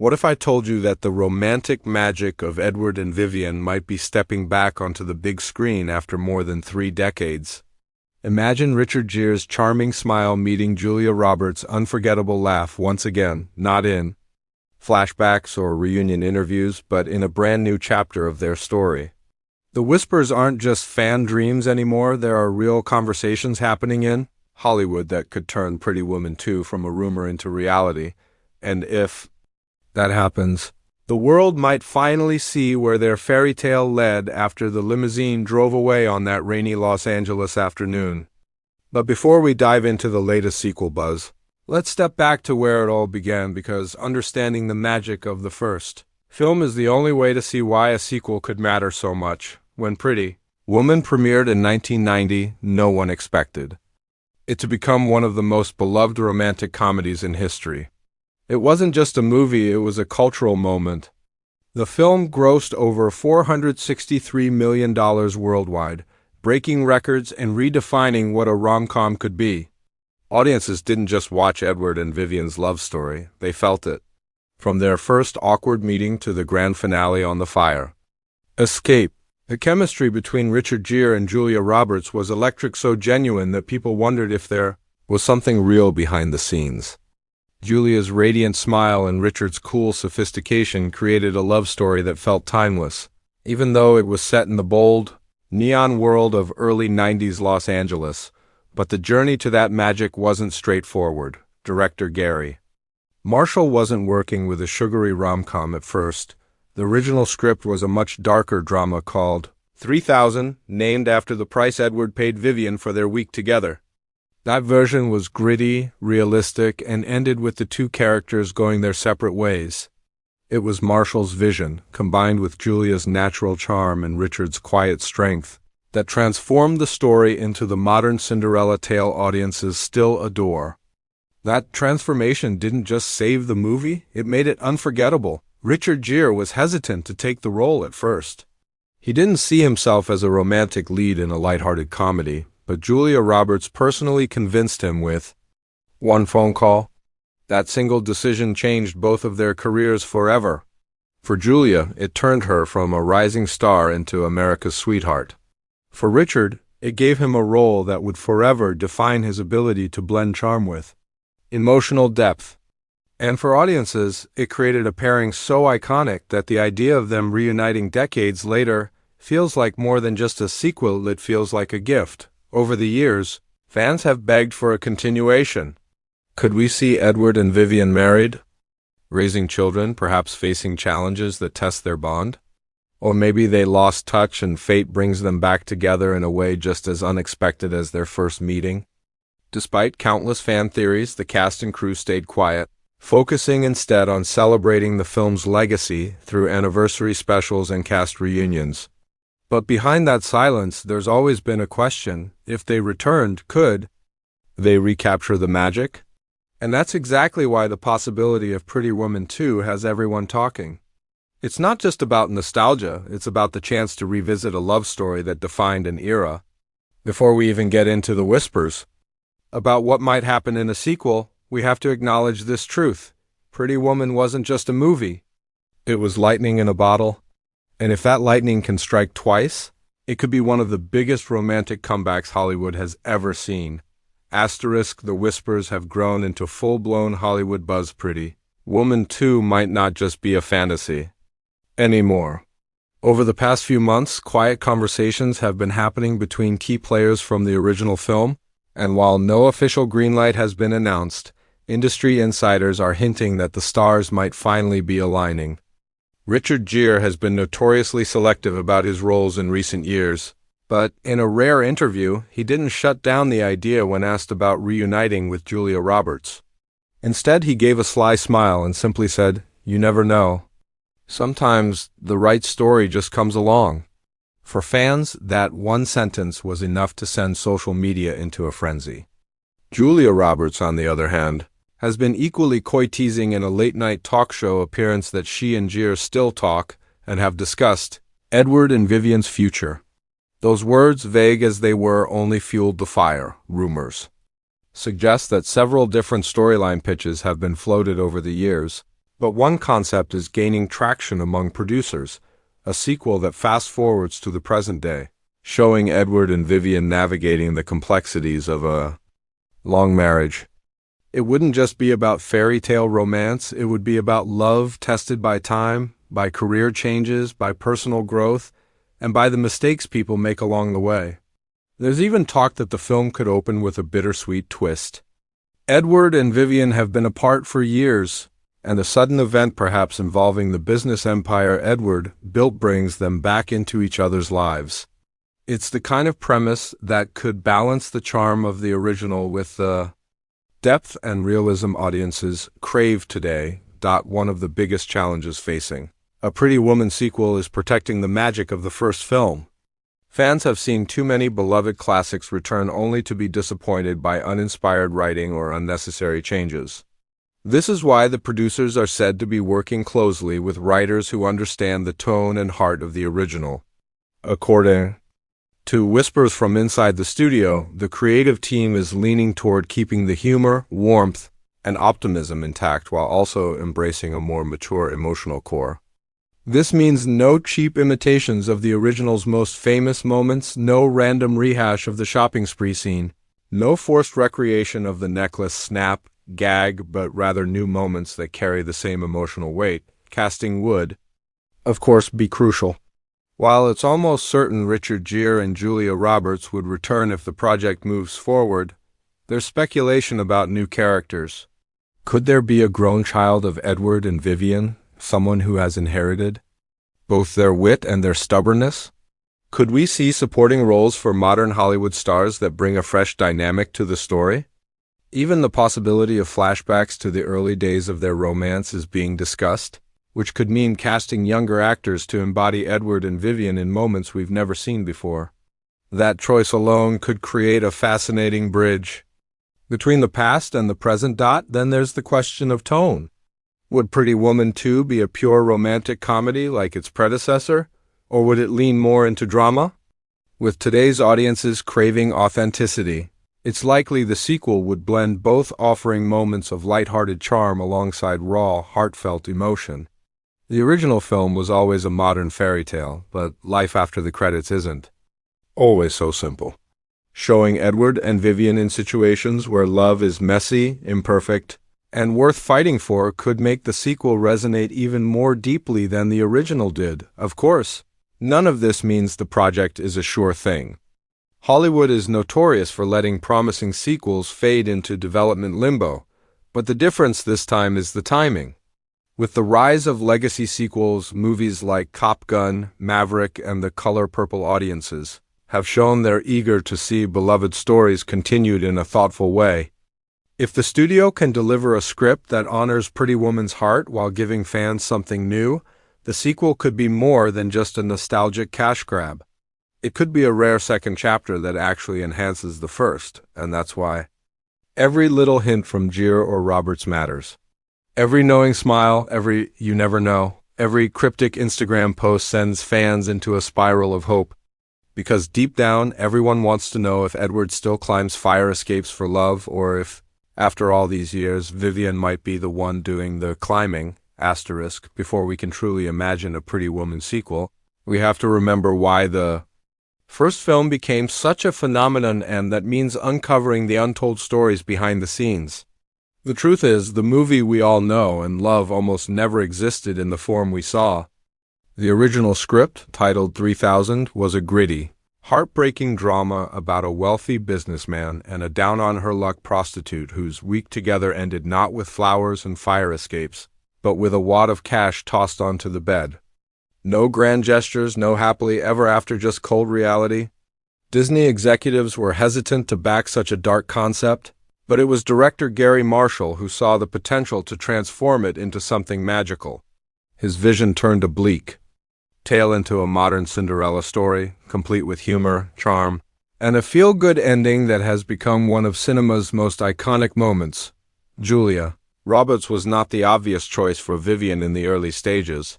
What if I told you that the romantic magic of Edward and Vivian might be stepping back onto the big screen after more than 3 decades? Imagine Richard Gere's charming smile meeting Julia Roberts' unforgettable laugh once again, not in flashbacks or reunion interviews, but in a brand new chapter of their story. The whispers aren't just fan dreams anymore, there are real conversations happening in Hollywood that could turn Pretty Woman 2 from a rumor into reality. And if that happens, the world might finally see where their fairy tale led after the limousine drove away on that rainy Los Angeles afternoon. But before we dive into the latest sequel buzz, let's step back to where it all began, because understanding the magic of the first film is the only way to see why a sequel could matter so much. When Pretty Woman premiered in 1990, no one expected it to become one of the most beloved romantic comedies in history. It wasn't just a movie, it was a cultural moment. The film grossed over $463 million worldwide, breaking records and redefining what a rom-com could be. Audiences didn't just watch Edward and Vivian's love story, they felt it. From their first awkward meeting to the grand finale on the fire escape. The chemistry between Richard Gere and Julia Roberts was electric, so genuine that people wondered if there was something real behind the scenes. Julia's radiant smile and Richard's cool sophistication created a love story that felt timeless, even though it was set in the bold, neon world of early 90s Los Angeles. But the journey to that magic wasn't straightforward. Director Gere Marshall wasn't working with a sugary rom-com at first. The original script was a much darker drama called 3000, named after the price Edward paid Vivian for their week together. That version was gritty, realistic, and ended with the two characters going their separate ways. It was Marshall's vision, combined with Julia's natural charm and Richard's quiet strength, that transformed the story into the modern Cinderella tale audiences still adore. That transformation didn't just save the movie, it made it unforgettable. Richard Gere was hesitant to take the role at first. He didn't see himself as a romantic lead in a lighthearted comedy, but Julia Roberts personally convinced him with one phone call. That single decision changed both of their careers forever. For Julia, it turned her from a rising star into America's sweetheart. For Richard, it gave him a role that would forever define his ability to blend charm with emotional depth. And for audiences, it created a pairing so iconic that the idea of them reuniting decades later feels like more than just a sequel, it feels like a gift. Over the years, fans have begged for a continuation. Could we see Edward and Vivian married, raising children, perhaps facing challenges that test their bond? Or maybe they lost touch and fate brings them back together in a way just as unexpected as their first meeting? Despite countless fan theories, the cast and crew stayed quiet, focusing instead on celebrating the film's legacy through anniversary specials and cast reunions. But behind that silence, there's always been a question: if they returned, could they recapture the magic? And that's exactly why the possibility of Pretty Woman 2 has everyone talking. It's not just about nostalgia, it's about the chance to revisit a love story that defined an era. Before we even get into the whispers about what might happen in a sequel, we have to acknowledge this truth. Pretty Woman wasn't just a movie. It was lightning in a bottle. And if that lightning can strike twice, it could be one of the biggest romantic comebacks Hollywood has ever seen. Asterisk, the whispers have grown into full-blown Hollywood buzz. Pretty Woman 2 might not just be a fantasy anymore. Over the past few months, quiet conversations have been happening between key players from the original film, and while no official greenlight has been announced, industry insiders are hinting that the stars might finally be aligning. Richard Gere has been notoriously selective about his roles in recent years, but in a rare interview, he didn't shut down the idea when asked about reuniting with Julia Roberts. Instead, he gave a sly smile and simply said, "You never know. Sometimes the right story just comes along." For fans, that one sentence was enough to send social media into a frenzy. Julia Roberts, on the other hand, has been equally coy-teasing in a late-night talk show appearance that she and Gere still talk and have discussed Edward and Vivian's future. Those words, vague as they were, only fueled the fire. Rumors suggest that several different storyline pitches have been floated over the years, But one concept is gaining traction among producers, a sequel that fast-forwards to the present day, showing Edward and Vivian navigating the complexities of a long marriage. It wouldn't just be about fairy tale romance, it would be about love tested by time, by career changes, by personal growth, and by the mistakes people make along the way. There's even talk that the film could open with a bittersweet twist. Edward and Vivian have been apart for years, and a sudden event perhaps involving the business empire Edward built brings them back into each other's lives. It's the kind of premise that could balance the charm of the original with the depth and realism audiences crave today. One of the biggest challenges facing a Pretty Woman sequel is protecting the magic of the first film. Fans have seen too many beloved classics return only to be disappointed by uninspired writing or unnecessary changes. This is why the producers are said to be working closely with writers who understand the tone and heart of the original. According to whispers from inside the studio, the creative team is leaning toward keeping the humor, warmth, and optimism intact while also embracing a more mature emotional core. This means no cheap imitations of the original's most famous moments, no random rehash of the shopping spree scene, no forced recreation of the necklace snap, gag, but rather new moments that carry the same emotional weight. Casting would, of course, be crucial. While it's almost certain Richard Gere and Julia Roberts would return if the project moves forward, there's speculation about new characters. Could there be a grown child of Edward and Vivian, someone who has inherited both their wit and their stubbornness? Could we see supporting roles for modern Hollywood stars that bring a fresh dynamic to the story? Even the possibility of flashbacks to the early days of their romance is being discussed, which could mean casting younger actors to embody Edward and Vivian in moments we've never seen before. That choice alone could create a fascinating bridge between the past and the present. Then there's the question of tone. Would Pretty Woman 2 be a pure romantic comedy like its predecessor, or would it lean more into drama? With today's audiences craving authenticity, it's likely the sequel would blend both, offering moments of lighthearted charm alongside raw, heartfelt emotion. The original film was always a modern fairy tale, but life after the credits isn't always so simple. Showing Edward and Vivian in situations where love is messy, imperfect, and worth fighting for could make the sequel resonate even more deeply than the original did. Of course, none of this means the project is a sure thing. Hollywood is notorious for letting promising sequels fade into development limbo, but the difference this time is the timing. With the rise of legacy sequels, movies like Cop Gun, Maverick, and The Color Purple audiences have shown they're eager to see beloved stories continued in a thoughtful way. If the studio can deliver a script that honors Pretty Woman's heart while giving fans something new, the sequel could be more than just a nostalgic cash grab. It could be a rare second chapter that actually enhances the first, and that's why every little hint from Gere or Roberts matters. Every knowing smile, every you never know, every cryptic Instagram post sends fans into a spiral of hope. Because deep down, everyone wants to know if Edward still climbs fire escapes for love, or if, after all these years, Vivian might be the one doing the climbing, before we can truly imagine a Pretty Woman sequel. We have to remember why the first film became such a phenomenon, and that means uncovering the untold stories behind the scenes. The truth is, the movie we all know and love almost never existed in the form we saw. The original script, titled 3000, was a gritty, heartbreaking drama about a wealthy businessman and a down-on-her-luck prostitute whose week together ended not with flowers and fire escapes, but with a wad of cash tossed onto the bed. No grand gestures, no happily ever after, just cold reality. Disney executives were hesitant to back such a dark concept, but it was director Gary Marshall who saw the potential to transform it into something magical. His vision turned a bleak tale into a modern Cinderella story, complete with humor, charm, and a feel-good ending that has become one of cinema's most iconic moments. Julia Roberts was not the obvious choice for Vivian in the early stages.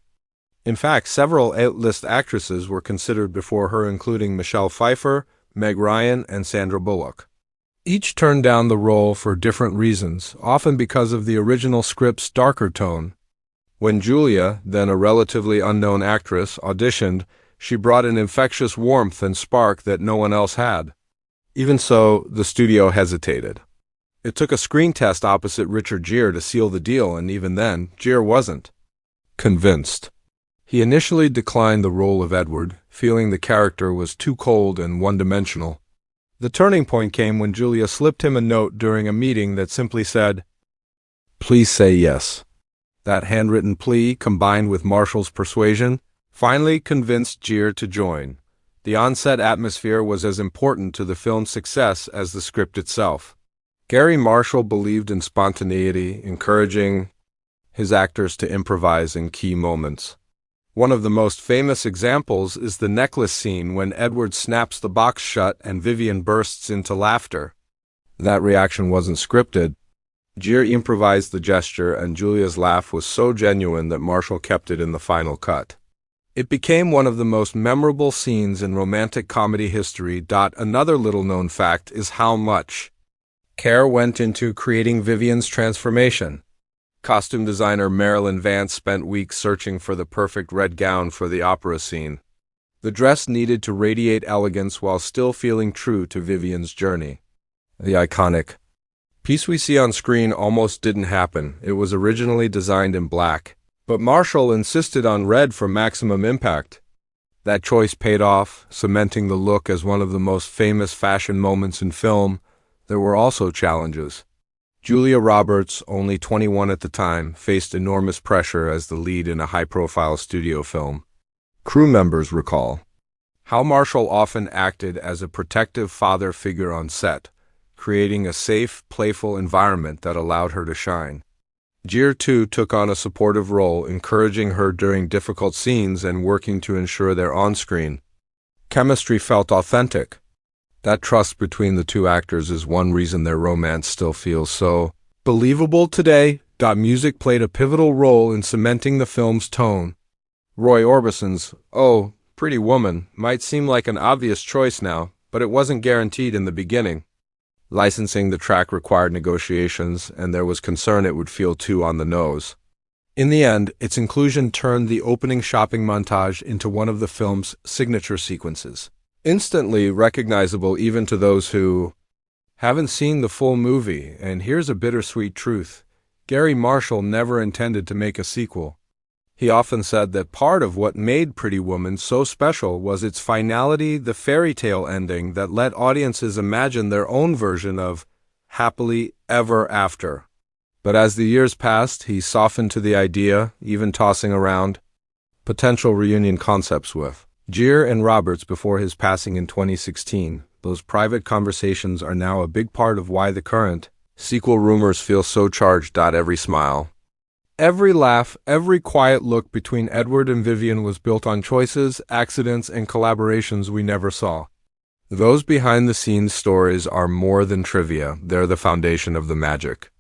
In fact, several A-list actresses were considered before her, including Michelle Pfeiffer, Meg Ryan, and Sandra Bullock. Each turned down the role for different reasons, often because of the original script's darker tone. When Julia, then a relatively unknown actress, auditioned, she brought an infectious warmth and spark that no one else had. Even so, the studio hesitated. It took a screen test opposite Richard Gere to seal the deal, and even then, Gere wasn't convinced. He initially declined the role of Edward, feeling the character was too cold and one-dimensional. The turning point came when Julia slipped him a note during a meeting that simply said, "Please say yes." That handwritten plea, combined with Marshall's persuasion, finally convinced Gere to join. The on-set atmosphere was as important to the film's success as the script itself. Gary Marshall believed in spontaneity, encouraging his actors to improvise in key moments. One of the most famous examples is the necklace scene when Edward snaps the box shut and Vivian bursts into laughter. That reaction wasn't scripted. Gere improvised the gesture, and Julia's laugh was so genuine that Marshall kept it in the final cut. It became one of the most memorable scenes in romantic comedy history. Another little-known fact is how much care went into creating Vivian's transformation. Costume designer Marilyn Vance spent weeks searching for the perfect red gown for the opera scene. The dress needed to radiate elegance while still feeling true to Vivian's journey. The iconic piece we see on screen almost didn't happen. It was originally designed in black, but Marshall insisted on red for maximum impact. That choice paid off, cementing the look as one of the most famous fashion moments in film. There were also challenges. Julia Roberts, only 21 at the time, faced enormous pressure as the lead in a high-profile studio film. Crew members recall how Marshall often acted as a protective father figure on set, creating a safe, playful environment that allowed her to shine. Gere, too, took on a supportive role, encouraging her during difficult scenes and working to ensure their on-screen chemistry felt authentic. That trust between the two actors is one reason their romance still feels so believable today. Music played a pivotal role in cementing the film's tone. Roy Orbison's "Oh, Pretty Woman" might seem like an obvious choice now, but it wasn't guaranteed in the beginning. Licensing the track required negotiations, and there was concern it would feel too on the nose. In the end, its inclusion turned the opening shopping montage into one of the film's signature sequences, instantly recognizable even to those who haven't seen the full movie. And here's a bittersweet truth: Gary Marshall never intended to make a sequel. He often said that part of what made Pretty Woman so special was its finality, the fairy tale ending that let audiences imagine their own version of happily ever after. But as the years passed, he softened to the idea, even tossing around potential reunion concepts with Gere and Roberts before his passing in 2016. Those private conversations are now a big part of why the current sequel rumors feel so charged. Every smile, every laugh, every quiet look between Edward and Vivian was built on choices, accidents, and collaborations we never saw. Those behind-the-scenes stories are more than trivia. They're the foundation of the magic.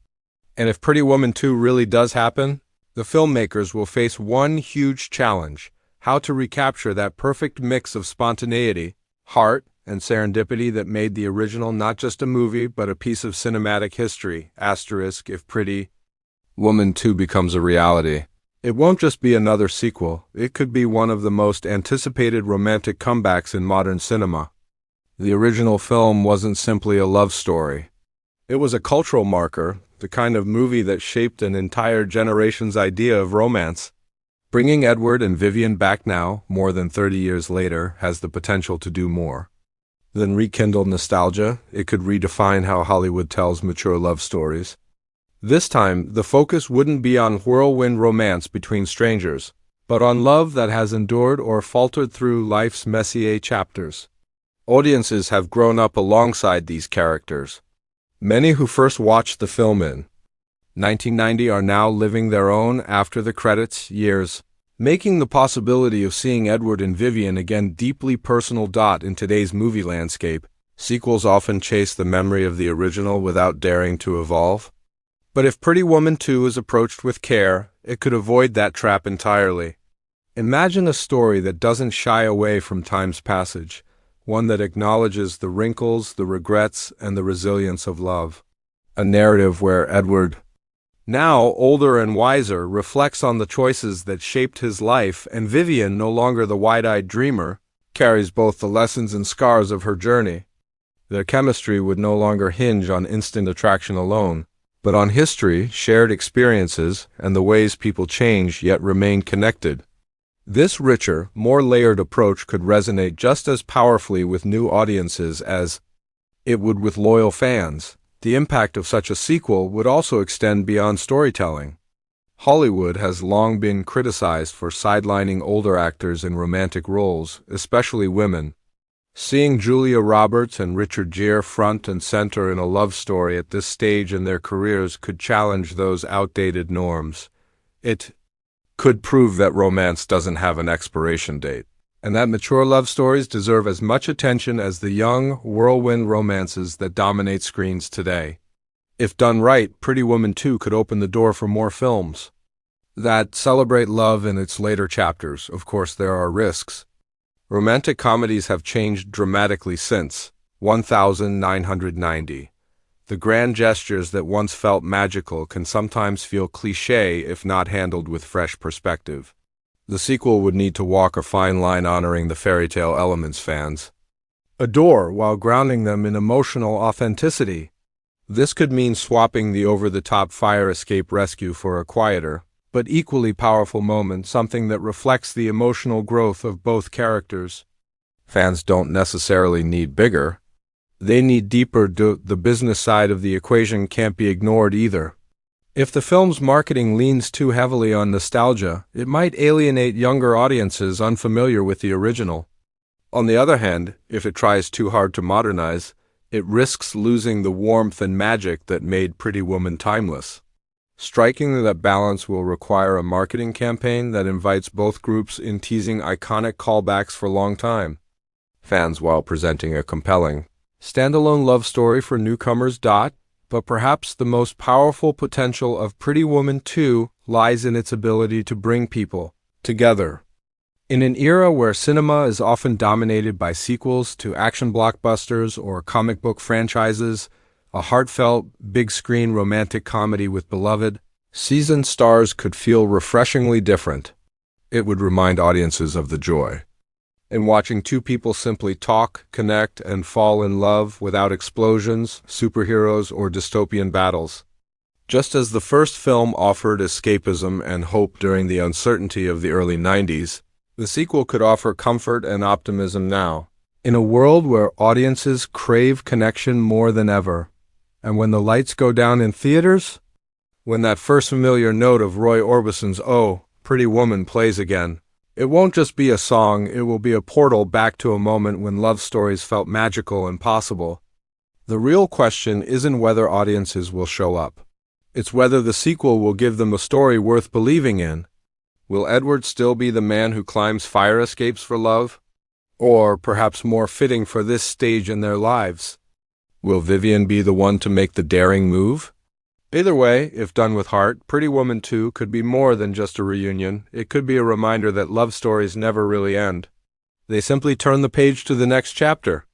And if Pretty Woman 2 really does happen, the filmmakers will face one huge challenge: how to recapture that perfect mix of spontaneity, heart, and serendipity that made the original not just a movie but a piece of cinematic history. If Pretty Woman 2 becomes a reality, it won't just be another sequel. It could be one of the most anticipated romantic comebacks in modern cinema. The original film wasn't simply a love story. It was a cultural marker, the kind of movie that shaped an entire generation's idea of romance. Bringing Edward and Vivian back now, more than 30 years later, has the potential to do more than rekindle nostalgia. It could redefine how Hollywood tells mature love stories. This time, the focus wouldn't be on whirlwind romance between strangers, but on love that has endured or faltered through life's messy chapters. Audiences have grown up alongside these characters. Many who first watched the film in 1990 are now living their own after-the-credits years, making the possibility of seeing Edward and Vivian again deeply personal. In today's movie landscape, sequels often chase the memory of the original without daring to evolve. But if Pretty Woman 2 is approached with care, it could avoid that trap entirely. Imagine a story that doesn't shy away from time's passage, one that acknowledges the wrinkles, the regrets, and the resilience of love. A narrative where Edward Now, older and wiser, reflects on the choices that shaped his life, and Vivian, no longer the wide-eyed dreamer, carries both the lessons and scars of her journey. Their chemistry would no longer hinge on instant attraction alone, but on history, shared experiences, and the ways people change yet remain connected. This richer, more layered approach could resonate just as powerfully with new audiences as it would with loyal fans. The impact of such a sequel would also extend beyond storytelling. Hollywood has long been criticized for sidelining older actors in romantic roles, especially women. Seeing Julia Roberts and Richard Gere front and center in a love story at this stage in their careers could challenge those outdated norms. It could prove that romance doesn't have an expiration date, and that mature love stories deserve as much attention as the young, whirlwind romances that dominate screens today. If done right, Pretty Woman 2 could open the door for more films that celebrate love in its later chapters. Of course, there are risks. Romantic comedies have changed dramatically since 1990. The grand gestures that once felt magical can sometimes feel cliché if not handled with fresh perspective. The sequel would need to walk a fine line honoring the fairy tale elements fans adore while grounding them in emotional authenticity. This could mean swapping the over-the-top fire escape rescue for a quieter, but equally powerful moment, something that reflects the emotional growth of both characters. Fans don't necessarily need bigger. They need deeper. The business side of the equation can't be ignored either. If the film's marketing leans too heavily on nostalgia, it might alienate younger audiences unfamiliar with the original. On the other hand, if it tries too hard to modernize, it risks losing the warmth and magic that made Pretty Woman timeless. Striking that balance will require a marketing campaign that invites both groups in, teasing iconic callbacks for longtime fans while presenting a compelling standalone love story for newcomers. But perhaps the most powerful potential of Pretty Woman 2 lies in its ability to bring people together. In an era where cinema is often dominated by sequels to action blockbusters or comic book franchises, a heartfelt, big-screen romantic comedy with beloved, seasoned stars could feel refreshingly different. It would remind audiences of the joy in watching two people simply talk, connect, and fall in love without explosions, superheroes, or dystopian battles. Just as the first film offered escapism and hope during the uncertainty of the early 90s, the sequel could offer comfort and optimism now, in a world where audiences crave connection more than ever. And when the lights go down in theaters, when that first familiar note of Roy Orbison's "Oh, Pretty Woman" plays again, it won't just be a song, it will be a portal back to a moment when love stories felt magical and possible. The real question isn't whether audiences will show up. It's whether the sequel will give them a story worth believing in. Will Edward still be the man who climbs fire escapes for love? Or, perhaps more fitting for this stage in their lives, will Vivian be the one to make the daring move? Either way, if done with heart, Pretty Woman 2 could be more than just a reunion. It could be a reminder that love stories never really end. They simply turn the page to the next chapter.